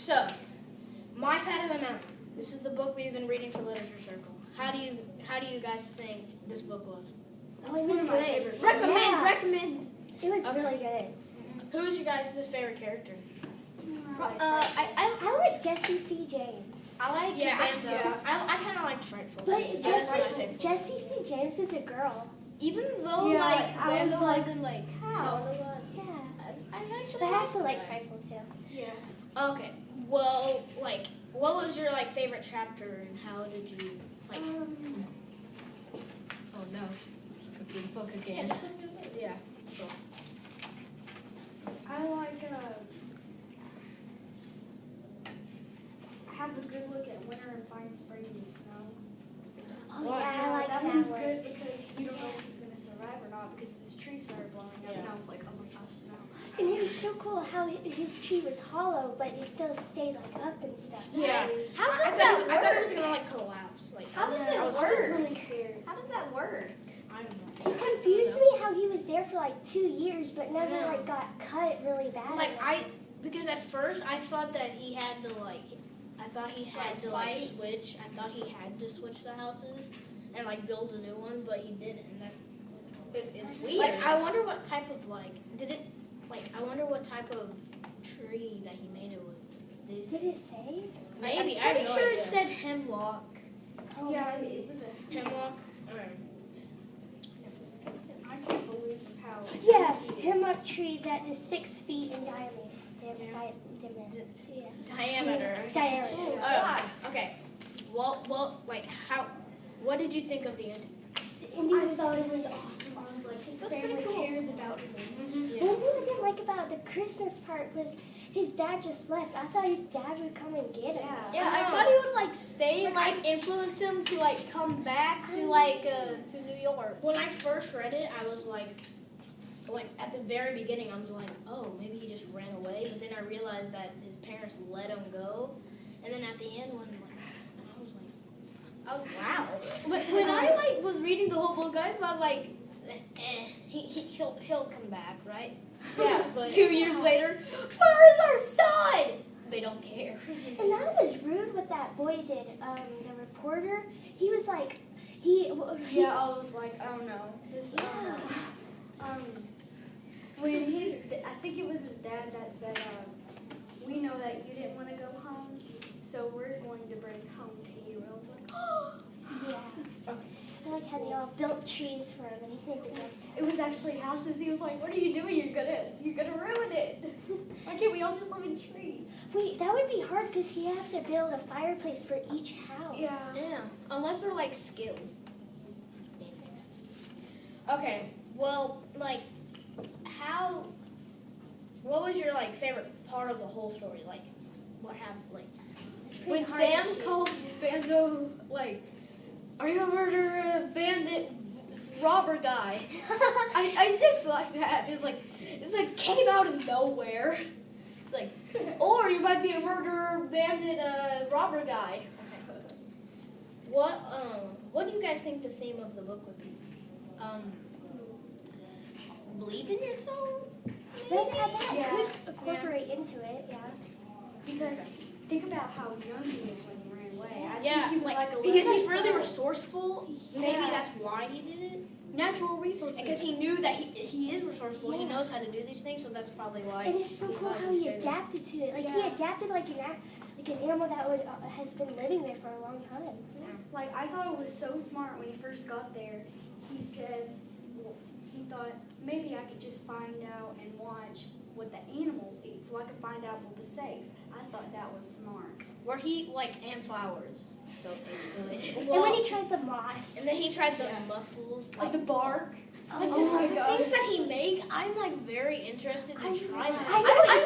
So, My Side of the Mountain. This is the book we've been reading for Literature Circle. How do you guys think this book was? Oh, it was good. Recommend. It was really good. Who's your guys' favorite character? I like Jesse C. James. I like Bando. I kind of liked Frightful. But That's my favorite. Jesse C. James was a girl. Even though Bando wasn't like how. Yeah. I actually But I liked also like that. Frightful too. Yeah. Okay. Well, what was your favorite chapter, and how did you Oh no, the book again. Yeah. So. I like. Have a good look at winter and find spring and snow. Oh yeah, I like that one's one. good because you don't know if he's gonna survive or not because this tree started blowing up and I was like, oh my gosh, no. And it was so cool how his tree was hollow, but it still stayed up and stuff. Yeah. How I does thought that I thought it work? was gonna collapse. How does I it was work? really scared. How does that work? I don't know. It confused me how he was there for 2 years, but never got cut really bad. Because at first I thought that he had to switch. I thought he had to switch the houses and build a new one, but he didn't. And it's weird. I wonder what type of I wonder what type of tree that he made it with. Did it say? Maybe. I'm pretty sure it idea. said hemlock. Oh, Yeah, maybe. it was a Hemlock. Alright. I can't believe how. Yeah, hemlock tree that is 6 feet in diameter. Diameter. Diameter. Okay. Well, what did you think of the ending? The ending I was thought it was awesome. I was like, his family cares about him. One thing I didn't like about the Christmas part was his dad just left. I thought his dad would come and get him. Yeah, I thought he would stay and influence him to come back to to New York. When I first read it, I was at the very beginning, I was like, oh, maybe he just ran away. But then I realized that his parents let him go. And then at the end, I was wow. But when I was reading the whole book, I thought he'll come back, right? Yeah, but 2 years later, where is our son? They don't care. And that was rude what that boy did. The reporter, he was like, I was like, oh no. This, when I think it was his dad that said, we know that you didn't want to go home, so we're going to bring home to you. And I was like, oh. yeah. I like how they all built trees for him, and he think the best. It was actually houses. He was like, what are you doing? You're gonna ruin it. Why can't we all just live in trees? Wait, that would be hard because he has to build a fireplace for each house. Yeah. Unless we're skilled. Okay, well, what was your favorite part of the whole story? What happened? When Sam calls Bando, are you a murderer, bandit, robber guy? I just like that. It's came out of nowhere. It's or you might be a murderer, bandit, robber guy. What do you guys think the theme of the book would be? Believe in yourself? That could incorporate into it, yeah. Because think about how young he is when he ran away. I Yeah, think he was because 11. he's really resourceful. Maybe that's why he did it. Natural resources. Because he knew that he is resourceful. He knows how to do these things, so that's probably why. And it's so cool how he adapted to it. He adapted like an animal that has been living there for a long time. I thought it was so smart when he first got there. He said, he thought maybe I could just find out and watch what the animals eat, so I could find out what was safe. I thought that was smart. Where he and flowers don't taste good. And when he tried the moss. And then he tried the mussels, The bark. the things that he made. I'm very interested to try them. I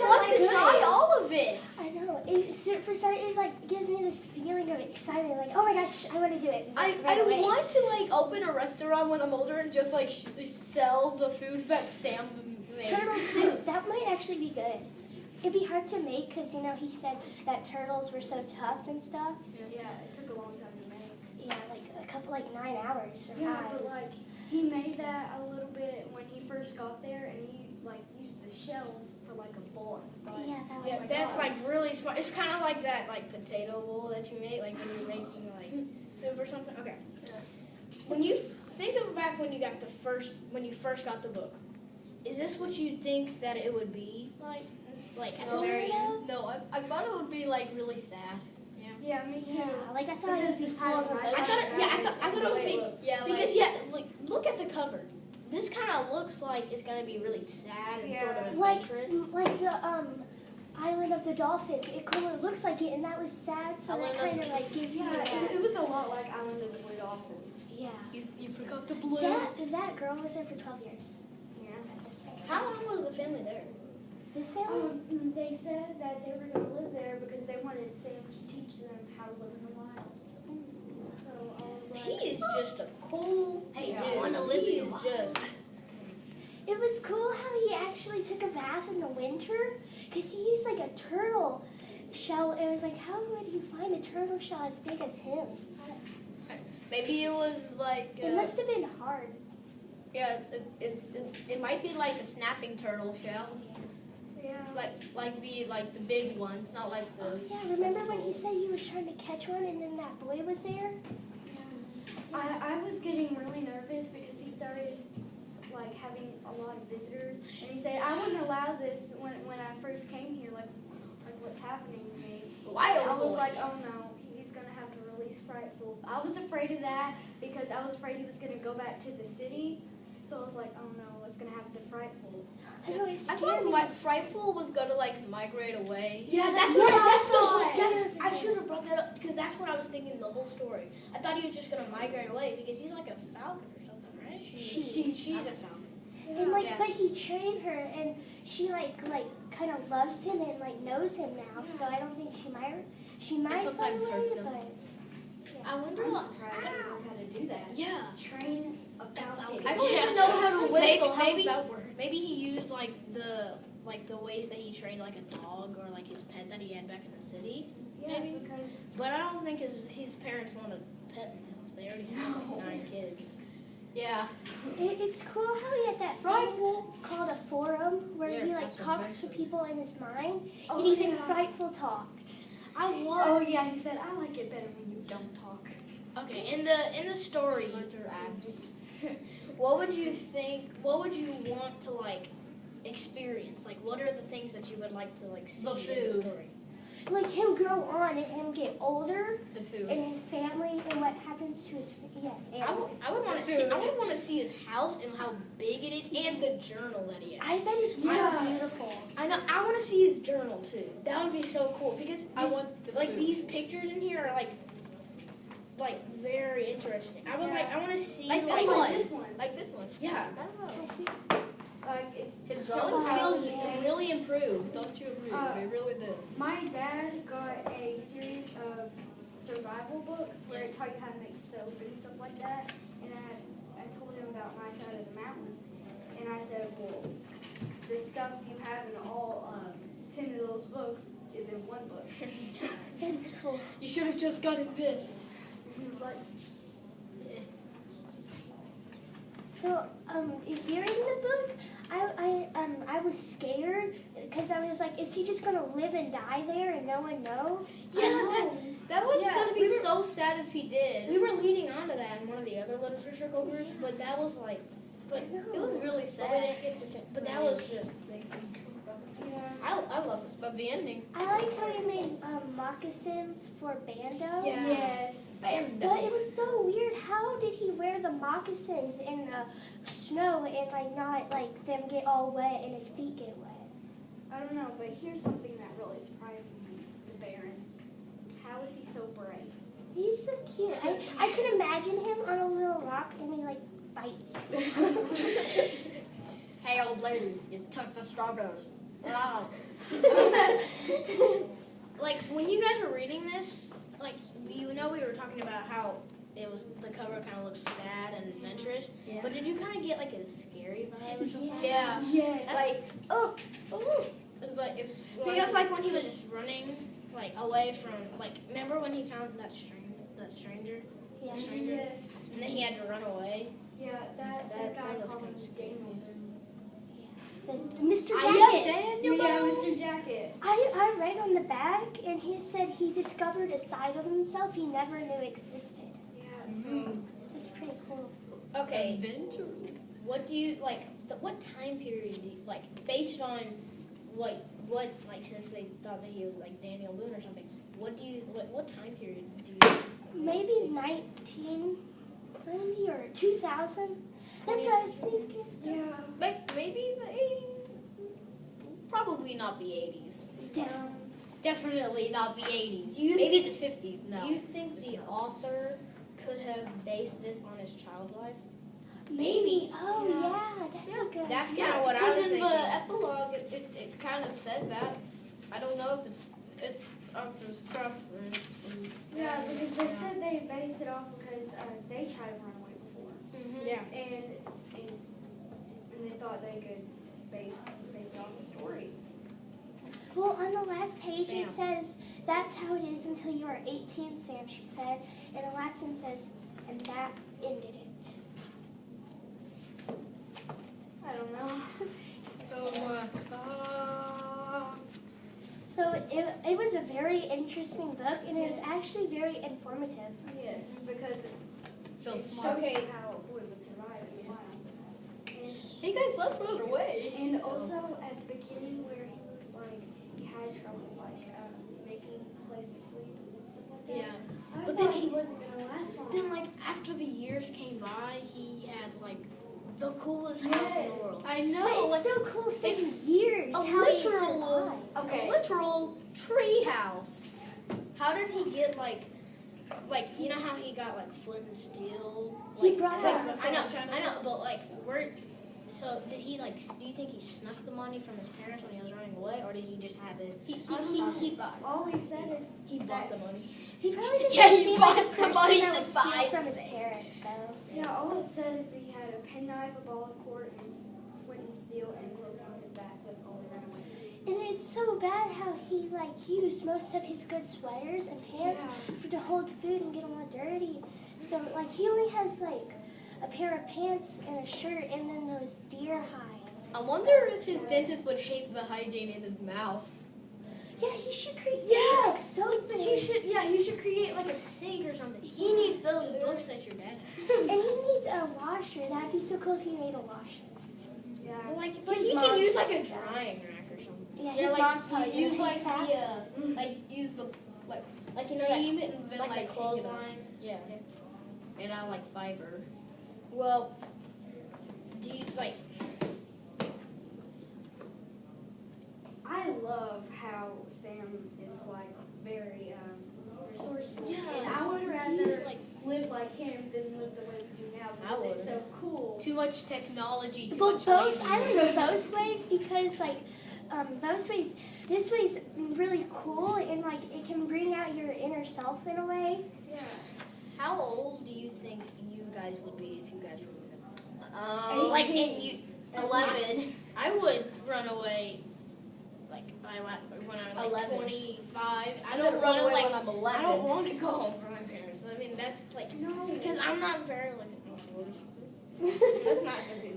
want to try all of it. I know. For some, it gives me this feeling of excitement. Oh my gosh, I want to do it. I want to open a restaurant when I'm older and just sell the food that Sam made. Turtle soup. That might actually be good. It'd be hard to make because he said that turtles were so tough and stuff. Yeah, it took a long time to make. Yeah, a couple 9 hours or 5. Yeah, but he made that a little bit when he first got there, and he used the shells for like a bowl. Yeah, that was Yeah, that's like really smart. It's kind of like that like potato bowl that you make, like when you're making like soup or something. Okay. When you think of back when you first got the book, is this what you think that it would be like? Like at the very end? No, I thought it would be like really sad. Yeah, me too. Yeah, like I thought it would be full of I thought it was big. Yeah, Because like look at the cover. This kind of looks like it's gonna be really sad and sort of adventurous. like the Island of the Dolphins. It kind of looks like it, and that was sad. So that kind of like gives you that. It was a lot like Island of the Blue Dolphins. Yeah. You forgot the blue. That girl was there for 12 years. Yeah. Just saying. How long was the family there? This family? They said that they were going to live there because they wanted Sam to teach them how to live in the wild. So I was like, He is just a cool. Hey, Yeah. do you want to live He in is the wild? just. It was cool how he actually took a bath in the winter because he used like a turtle shell. It was like, how would he find a turtle shell as big as him? Maybe it was like. It must have been hard. Yeah, it might be like a snapping turtle shell, yeah. like the big ones, not like the. Oh yeah, remember when he said he was trying to catch one and then that boy was there? I was getting really nervous because he started like having a lot of visitors, and he said I wouldn't allow this when I first came here. Like what's happening to me? Wild I was boy. like, oh no, he's gonna have to release Frightful. I was afraid of that because I was afraid he was gonna go back to the city. So I was like, oh no, what's gonna happen to Frightful? I know, it I scared thought me. Frightful was gonna like migrate away. Yeah, that's Yeah, what that's I should have brought that up because that's what I was thinking the whole story. I thought he was just gonna migrate away because he's like a falcon or something, right? She's a falcon. And like, Yeah. but he trained her, and she like kind of loves him and like knows him now. So I don't think she might sometimes fly away, hurts him. but I wonder I'm what. surprised I don't know how to do that. Yeah. Train a falcon. I don't even know how to whistle. How Maybe- would that work? Maybe he used like the ways that he trained like a dog or like his pet that he had back in the city. Yeah, maybe. because But I don't think his parents want a pet in the house. They already have like 9 kids. Yeah. it's cool how he had that Frightful called a forum where he like talks to people in his mind. And even Frightful talked. I want. oh yeah, he said I like it better when you don't talk. Okay, in the story, what would you think? What would you want to like experience? Like, what are the things that you would like to like see The in the food. story? Like him grow on and him get older, The food. and his family and what happens to his I would want to see. I would want to see his house and how big it is, and the journal that he has. I bet it's so beautiful. I know. I want to see his journal too. That would be so cool because I want the like food. these pictures in here are like very interesting. I would I want to see Like this I one. like this one. Like this one. Yeah. Oh. Can I see? Like His So drawing how- skills really improved. Don't you agree? They really did. my dad got a series of survival books where it taught you how to make soap and stuff like that. And I told him about my side of the mountain, and I said, well, the stuff you have in all 10 of those books is in one book. That's cool. You should have just gotten this. And he was like, So, during the book, I was scared because I was like, is he just gonna live and die there and no one knows? That was Yeah, gonna be we were- so sad if he did. We were leading on to that in one of the other literature circle groups, but that was like, but It was really but we sad. didn't get to say, but that was just. I love this. But the ending. I like how he made moccasins for Bando. Yeah. yes. But it was so weird. How did he wear the moccasins in the snow and like not like them get all wet and his feet get wet? I don't know, but here's something that really surprised me, the Baron. How is he so brave? He's so cute. I could imagine him on a little rock and he like bites. Hey, old lady, you took the strawberries. Wow. Like when you guys were reading this, like you know we were talking about how it was the cover kind of looks sad and adventurous, Yeah. but did you kind of get like a scary vibe or something? Yeah. Yes. Like, oh, it's like it's. Because like when he was just running like away from like remember when he found that stranger, Yeah. Yes. and then he had to run away. Yeah, that That guy was called kinda him scary. Damon. Mr. I Jacket. Daniel Yeah, Boone. Mr. Jacket. I read on the back, and he said he discovered a side of himself he never knew existed. Yeah, That's pretty cool. Okay, Adventures. what do you like? What time period do you like? Based on what like since they thought that he was like Daniel Boone or something. What time period do you guys think? Maybe 1920 or 2000. That's what I was thinking. Yeah. Maybe the 80s. Probably not the 80s. Down. Definitely not the 80s. Do you Maybe the 50s. No. Do you think the author could have based this on his child life? Maybe. Oh Yeah. yeah, that's a good. That's Yeah, kind of what I because was in thinking. the epilogue, it kind of said that. I don't know if it's author's preference. Yeah, because they said they based it off because they tried to run away before, Yeah. and they thought they could base it off the story. Well, on the last page it Sam. says that's how it is until you are 18, Sam. She said, and the last one says, and that ended it. I don't know. So it was a very interesting book, and it was actually very informative. Yes, because So it smart. showed how a boy would survive in the wild. Hey guys, let's run away. And also at the beginning where he was like, he had trouble like making a place to sleep and stuff like that. Yeah. I But thought then he wasn't gonna last long. Then like after the years came by, he had like the coolest house in the Yes. world. I But know. it's so cool seeing years a how he literal, survived. a literal tree house. How did he get like you know how he got like flint and steel? He Like, brought from- it I know, but like where? So did he like? Do you think he snuck the money from his parents when he was running away, or did he just have it? He bought. All he said is He bought the money. He probably just Yeah, he seemed like a bought the person money that to would buy steal from his things. parents. So yeah, all it said is he had a penknife, a ball of cord, and flint and steel, and clothes on his back. That's all he ran away with. and it's so bad how he like used most of his good sweaters and pants to hold food and get them all dirty. So like he only has like a pair of pants and a shirt and then those deer hides. I wonder if his dentist would hate the hygiene in his mouth. Yeah, he should create Yeah. like soap. You should create like a sink or something. He needs those books that your dad has. And he needs a washer. That'd be so cool if he made a washer. Yeah. But His he can mom's use like a like that. drying rack or something. Yeah, Yeah, his mom's probably like gonna use take like that. use the Like you know that steam it and then like the hang it up. clothesline. Yeah. And I like fiber. Well, do you like? I love how Sam is like very resourceful. Yeah. And I would He's rather like live like him than live the way we do now I because it's would. so cool. Too much technology, too Well, much both I laziness. like both ways because like both ways. This way's really cool and like it can bring out your inner self in a way. Yeah. how old do you think you guys would be if you guys were Like like if you 11. I would run away like when I was like 11. 25. I I'm don't gonna run wanna, away like when I'm 11. I don't want to go home from my parents. I mean that's like No. because I'm not very like that's not gonna be.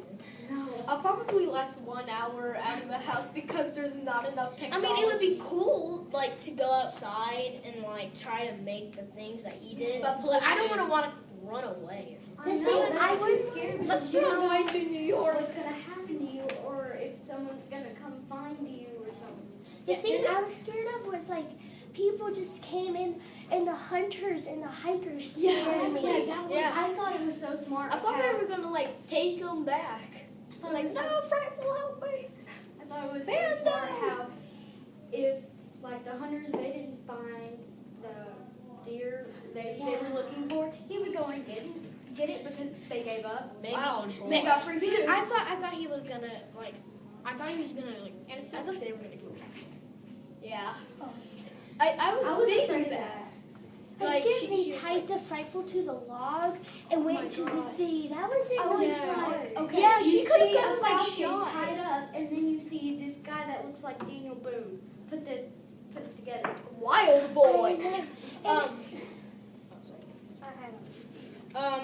No. I'll probably last 1 hour out of the house because there's not enough I technology. mean, it would be cool, like, to go outside and, like, try to make the things that he did. But But I don't pollution. want to run away. I The know, thing that's I too was- scary Let's because you run don't away know to New York. what's gonna happen to you or if someone's gonna come find you or something. The Yeah, thing did it- I was scared of was like people just came in and the hunters and the hikers scared me. that was. Yeah. I thought it was so smart. I thought how- we were gonna like take him back. I was like, no, Frank will help me. I thought it was Band so smart aid. how if like the hunters they didn't find the deer they were looking for, he would go and get it because they gave up. Maybe. Wow, They boy. got free Because food. I thought he was gonna, like, I thought he was gonna, like, I thought they were gonna kill him. Yeah. Oh. I was afraid thinking of that. It Like, scared she me was tied the Frightful to the log and my went to the gosh. sea. That was it. Oh, was yeah. smart. Okay. Yeah, you she could've see gotten, a like, falcon shot. tied up, and then you see this guy that looks like Daniel Boone. Put it together. Wild boy. Um, I don't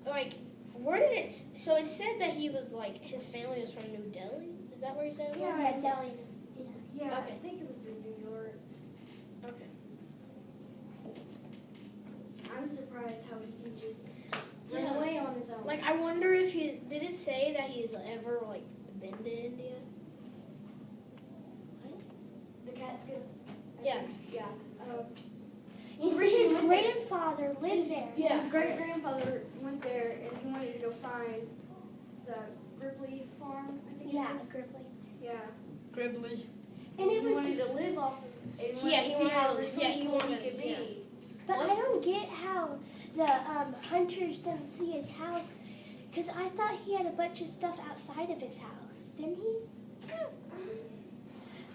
know. like, where did it So it said that he was like his family was from New Delhi. Is that where he said it was? Yeah, Red Delhi. Yeah, Okay. I think it was in New York. Okay. I'm surprised how he can just Yeah. run away on his own. Like I wonder if he did it say that he's ever like been to India? The Catskills. I Yeah. think. Yeah. He said Recently his went there. grandfather lived there. Yeah. His great grandfather went there and he wanted to go find the Ripley farm. I think Yeah, it is. Gribbly. Yeah. Gribbly. And it he was, wanted to live off of it. And Yeah, wanted he to see how wanted- resourceful yeah, he wanted- he could be. yeah. but I don't get how the hunters didn't see his house, because I thought he had a bunch of stuff outside of his house, didn't he?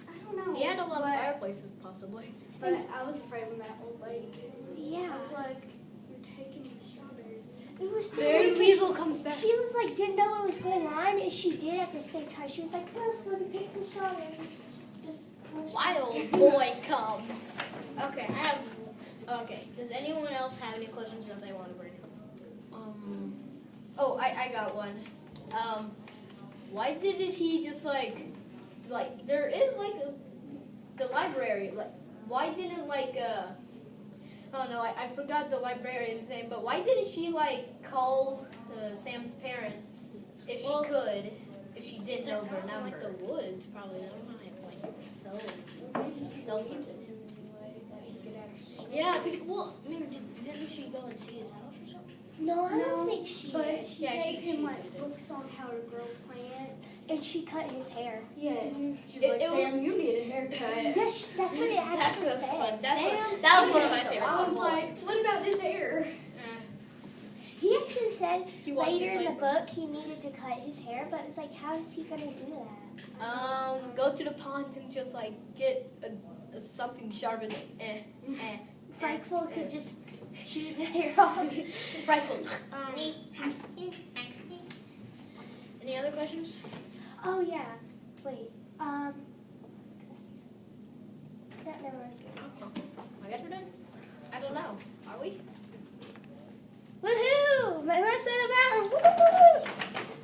I don't know. He had a lot of but, fireplaces possibly. but I was afraid when that old lady came. Yeah. I was like, you're taking my strawberries. It was so Barry weird 'cause Weasel comes back. she was like, didn't know what was going on, and she did at the same time. She was like, come on, Smoky, pick some strawberries. Just Wild boy comes. Okay, I have. Okay, does anyone else have any questions that they want to bring up? Oh, I got one. Why didn't he just like there is like the library, like why didn't like I don't know, I forgot the librarian's name, but why didn't she like call Sam's parents if Well, she could, if she did know her Like number? the woods, probably. They don't want to like Sell something. Yeah, because, well, I mean, didn't she go and see his house or something? No, I No, don't think she But did. she Yeah, gave she him like did. books on how to grow plants. And she cut his hair. Yes. She's It- like, it was- Sam, you need a haircut. Yes, that's what it actually That's fun. said. That was one of my favorite. I was ones. like, what about his hair? He actually said He wants later his in the eyebrows. book he needed to cut his hair, but it's like, how is he going to do that? Go to the pond and just like get something sharp and Frightful could just shoot the hair off. rifle. Any other questions? Oh, yeah. Wait. Yeah, never mind. I guess we're done. I don't know. Are we? Woohoo! My lesson about.